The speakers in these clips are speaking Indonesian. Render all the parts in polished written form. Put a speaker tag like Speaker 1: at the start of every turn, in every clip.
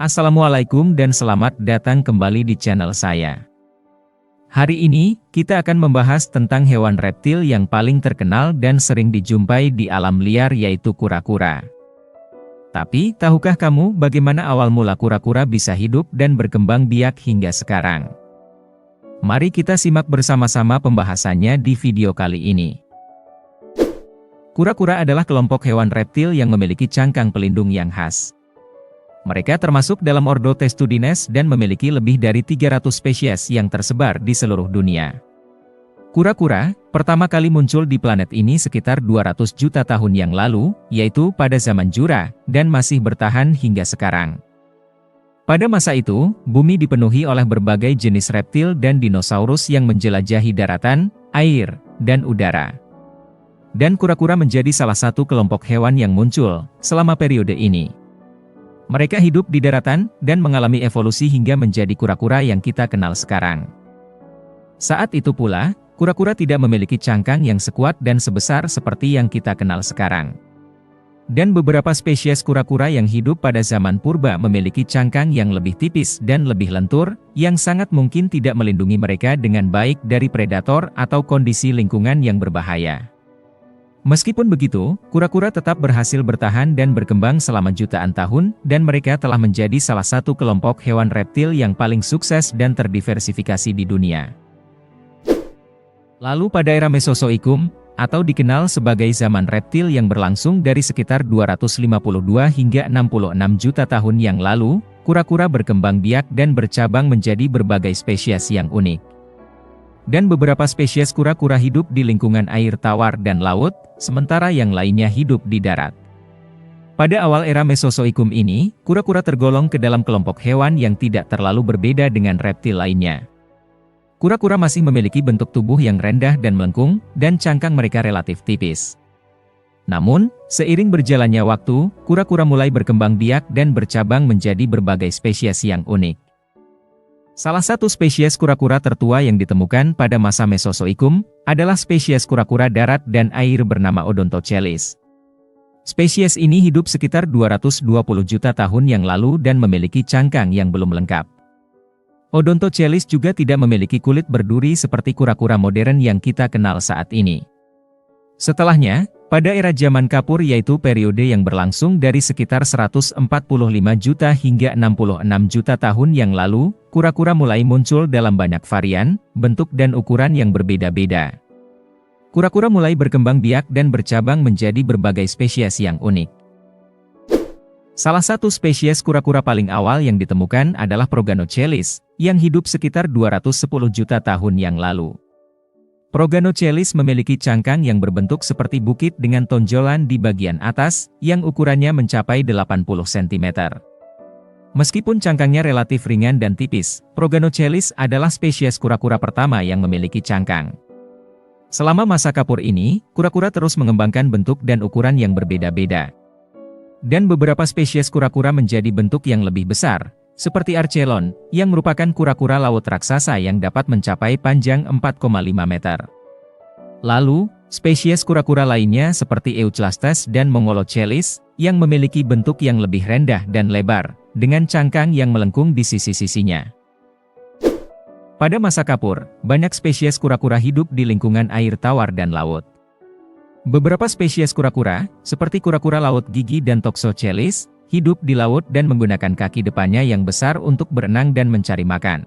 Speaker 1: Assalamualaikum dan selamat datang kembali di channel saya. Hari ini, kita akan membahas tentang hewan reptil yang paling terkenal dan sering dijumpai di alam liar, yaitu kura-kura. Tapi, tahukah kamu bagaimana awal mula kura-kura bisa hidup dan berkembang biak hingga sekarang? Mari kita simak bersama-sama pembahasannya di video kali ini. Kura-kura adalah kelompok hewan reptil yang memiliki cangkang pelindung yang khas. Mereka termasuk dalam ordo Testudines dan memiliki lebih dari 300 spesies yang tersebar di seluruh dunia. Kura-kura pertama kali muncul di planet ini sekitar 200 juta tahun yang lalu, yaitu pada zaman Jura, dan masih bertahan hingga sekarang. Pada masa itu, bumi dipenuhi oleh berbagai jenis reptil dan dinosaurus yang menjelajahi daratan, air, dan udara. Dan kura-kura menjadi salah satu kelompok hewan yang muncul selama periode ini. Mereka hidup di daratan, dan mengalami evolusi hingga menjadi kura-kura yang kita kenal sekarang. Saat itu pula, kura-kura tidak memiliki cangkang yang sekuat dan sebesar seperti yang kita kenal sekarang. Dan beberapa spesies kura-kura yang hidup pada zaman purba memiliki cangkang yang lebih tipis dan lebih lentur, yang sangat mungkin tidak melindungi mereka dengan baik dari predator atau kondisi lingkungan yang berbahaya. Meskipun begitu, kura-kura tetap berhasil bertahan dan berkembang selama jutaan tahun, dan mereka telah menjadi salah satu kelompok hewan reptil yang paling sukses dan terdiversifikasi di dunia. Lalu pada era Mesozoikum, atau dikenal sebagai zaman reptil yang berlangsung dari sekitar 252 hingga 66 juta tahun yang lalu, kura-kura berkembang biak dan bercabang menjadi berbagai spesies yang unik. Dan beberapa spesies kura-kura hidup di lingkungan air tawar dan laut, sementara yang lainnya hidup di darat. Pada awal era Mesozoikum ini, kura-kura tergolong ke dalam kelompok hewan yang tidak terlalu berbeda dengan reptil lainnya. Kura-kura masih memiliki bentuk tubuh yang rendah dan melengkung, dan cangkang mereka relatif tipis. Namun, seiring berjalannya waktu, kura-kura mulai berkembang biak dan bercabang menjadi berbagai spesies yang unik. Salah satu spesies kura-kura tertua yang ditemukan pada masa Mesozoikum adalah spesies kura-kura darat dan air bernama Odontochelis. Spesies ini hidup sekitar 220 juta tahun yang lalu dan memiliki cangkang yang belum lengkap. Odontochelis juga tidak memiliki kulit berduri seperti kura-kura modern yang kita kenal saat ini. Setelahnya, pada era zaman Kapur, yaitu periode yang berlangsung dari sekitar 145 juta hingga 66 juta tahun yang lalu, kura-kura mulai muncul dalam banyak varian, bentuk dan ukuran yang berbeda-beda. Kura-kura mulai berkembang biak dan bercabang menjadi berbagai spesies yang unik. Salah satu spesies kura-kura paling awal yang ditemukan adalah Proganochelis, yang hidup sekitar 210 juta tahun yang lalu. Proganochelis memiliki cangkang yang berbentuk seperti bukit dengan tonjolan di bagian atas, yang ukurannya mencapai 80 cm. Meskipun cangkangnya relatif ringan dan tipis, Proganochelis adalah spesies kura-kura pertama yang memiliki cangkang. Selama masa Kapur ini, kura-kura terus mengembangkan bentuk dan ukuran yang berbeda-beda. Dan beberapa spesies kura-kura menjadi bentuk yang lebih besar, seperti Archelon, yang merupakan kura-kura laut raksasa yang dapat mencapai panjang 4,5 meter. Lalu, spesies kura-kura lainnya seperti Euchlastes dan Mongolochelis, yang memiliki bentuk yang lebih rendah dan lebar, dengan cangkang yang melengkung di sisi-sisinya. Pada masa Kapur, banyak spesies kura-kura hidup di lingkungan air tawar dan laut. Beberapa spesies kura-kura, seperti kura-kura laut gigi dan Toxochelis, hidup di laut dan menggunakan kaki depannya yang besar untuk berenang dan mencari makan.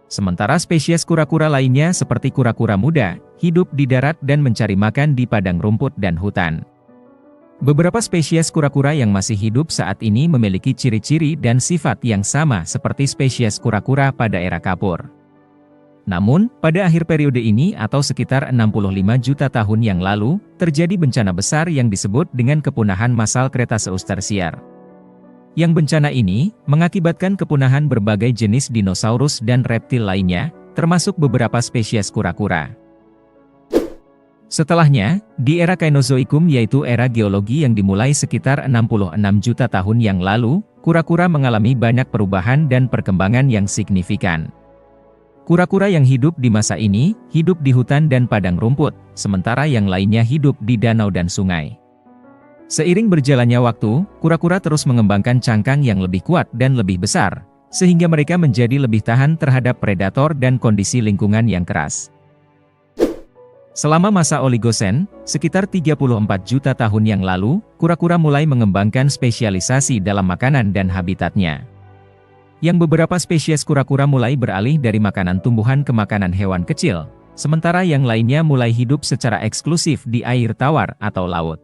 Speaker 1: Sementara spesies kura-kura lainnya seperti kura-kura muda, hidup di darat dan mencari makan di padang rumput dan hutan. Beberapa spesies kura-kura yang masih hidup saat ini memiliki ciri-ciri dan sifat yang sama seperti spesies kura-kura pada era Kapur. Namun, pada akhir periode ini atau sekitar 65 juta tahun yang lalu, terjadi bencana besar yang disebut dengan kepunahan massal Cretaceous tersier. Yang bencana ini mengakibatkan kepunahan berbagai jenis dinosaurus dan reptil lainnya, termasuk beberapa spesies kura-kura. Setelahnya, di era Cainozoikum, yaitu era geologi yang dimulai sekitar 66 juta tahun yang lalu, kura-kura mengalami banyak perubahan dan perkembangan yang signifikan. Kura-kura yang hidup di masa ini, hidup di hutan dan padang rumput, sementara yang lainnya hidup di danau dan sungai. Seiring berjalannya waktu, kura-kura terus mengembangkan cangkang yang lebih kuat dan lebih besar, sehingga mereka menjadi lebih tahan terhadap predator dan kondisi lingkungan yang keras. Selama masa Oligosen, sekitar 34 juta tahun yang lalu, kura-kura mulai mengembangkan spesialisasi dalam makanan dan habitatnya. Yang beberapa spesies kura-kura mulai beralih dari makanan tumbuhan ke makanan hewan kecil, sementara yang lainnya mulai hidup secara eksklusif di air tawar atau laut.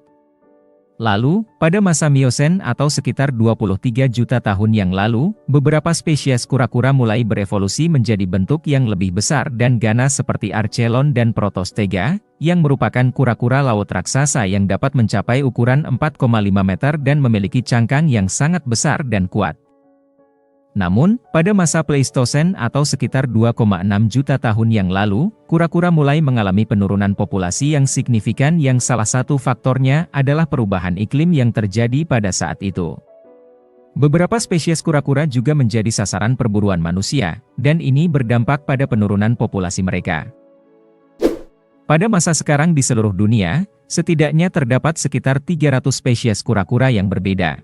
Speaker 1: Lalu, pada masa Miosen atau sekitar 23 juta tahun yang lalu, beberapa spesies kura-kura mulai berevolusi menjadi bentuk yang lebih besar dan ganas seperti Archelon dan Protostega, yang merupakan kura-kura laut raksasa yang dapat mencapai ukuran 4,5 meter dan memiliki cangkang yang sangat besar dan kuat. Namun, pada masa Pleistosen atau sekitar 2,6 juta tahun yang lalu, kura-kura mulai mengalami penurunan populasi yang signifikan yang salah satu faktornya adalah perubahan iklim yang terjadi pada saat itu. Beberapa spesies kura-kura juga menjadi sasaran perburuan manusia, dan ini berdampak pada penurunan populasi mereka. Pada masa sekarang di seluruh dunia, setidaknya terdapat sekitar 300 spesies kura-kura yang berbeda.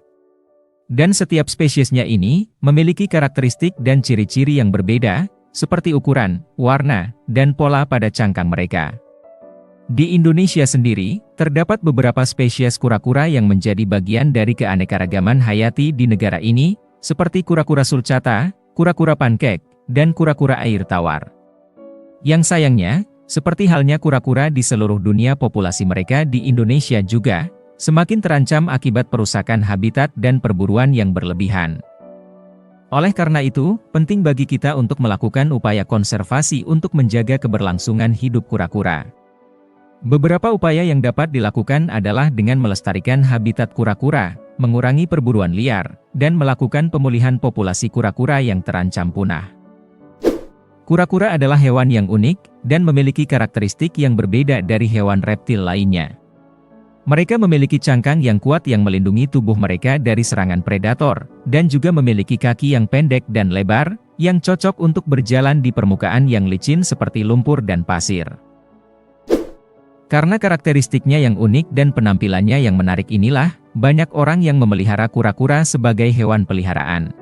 Speaker 1: Dan setiap spesiesnya ini memiliki karakteristik dan ciri-ciri yang berbeda, seperti ukuran, warna, dan pola pada cangkang mereka. Di Indonesia sendiri, terdapat beberapa spesies kura-kura yang menjadi bagian dari keanekaragaman hayati di negara ini, seperti kura-kura sulcata, kura-kura pankek, dan kura-kura air tawar. Yang sayangnya, seperti halnya kura-kura di seluruh dunia, populasi mereka di Indonesia juga semakin terancam akibat perusakan habitat dan perburuan yang berlebihan. Oleh karena itu, penting bagi kita untuk melakukan upaya konservasi untuk menjaga keberlangsungan hidup kura-kura. Beberapa upaya yang dapat dilakukan adalah dengan melestarikan habitat kura-kura, mengurangi perburuan liar, dan melakukan pemulihan populasi kura-kura yang terancam punah. Kura-kura adalah hewan yang unik, dan memiliki karakteristik yang berbeda dari hewan reptil lainnya. Mereka memiliki cangkang yang kuat yang melindungi tubuh mereka dari serangan predator, dan juga memiliki kaki yang pendek dan lebar, yang cocok untuk berjalan di permukaan yang licin seperti lumpur dan pasir. Karena karakteristiknya yang unik dan penampilannya yang menarik inilah, banyak orang yang memelihara kura-kura sebagai hewan peliharaan.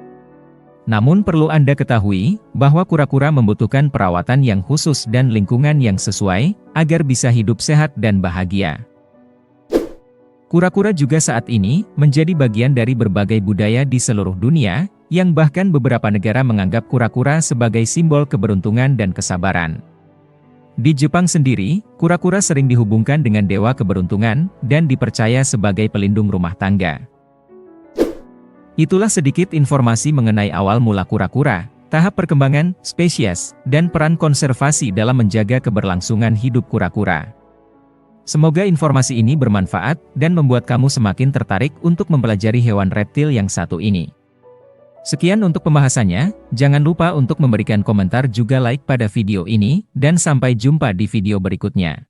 Speaker 1: Namun perlu Anda ketahui, bahwa kura-kura membutuhkan perawatan yang khusus dan lingkungan yang sesuai, agar bisa hidup sehat dan bahagia. Kura-kura juga saat ini menjadi bagian dari berbagai budaya di seluruh dunia, yang bahkan beberapa negara menganggap kura-kura sebagai simbol keberuntungan dan kesabaran. Di Jepang sendiri, kura-kura sering dihubungkan dengan dewa keberuntungan, dan dipercaya sebagai pelindung rumah tangga. Itulah sedikit informasi mengenai awal mula kura-kura, tahap perkembangan, spesies, dan peran konservasi dalam menjaga keberlangsungan hidup kura-kura. Semoga informasi ini bermanfaat dan membuat kamu semakin tertarik untuk mempelajari hewan reptil yang satu ini. Sekian untuk pembahasannya, jangan lupa untuk memberikan komentar juga like pada video ini, dan sampai jumpa di video berikutnya.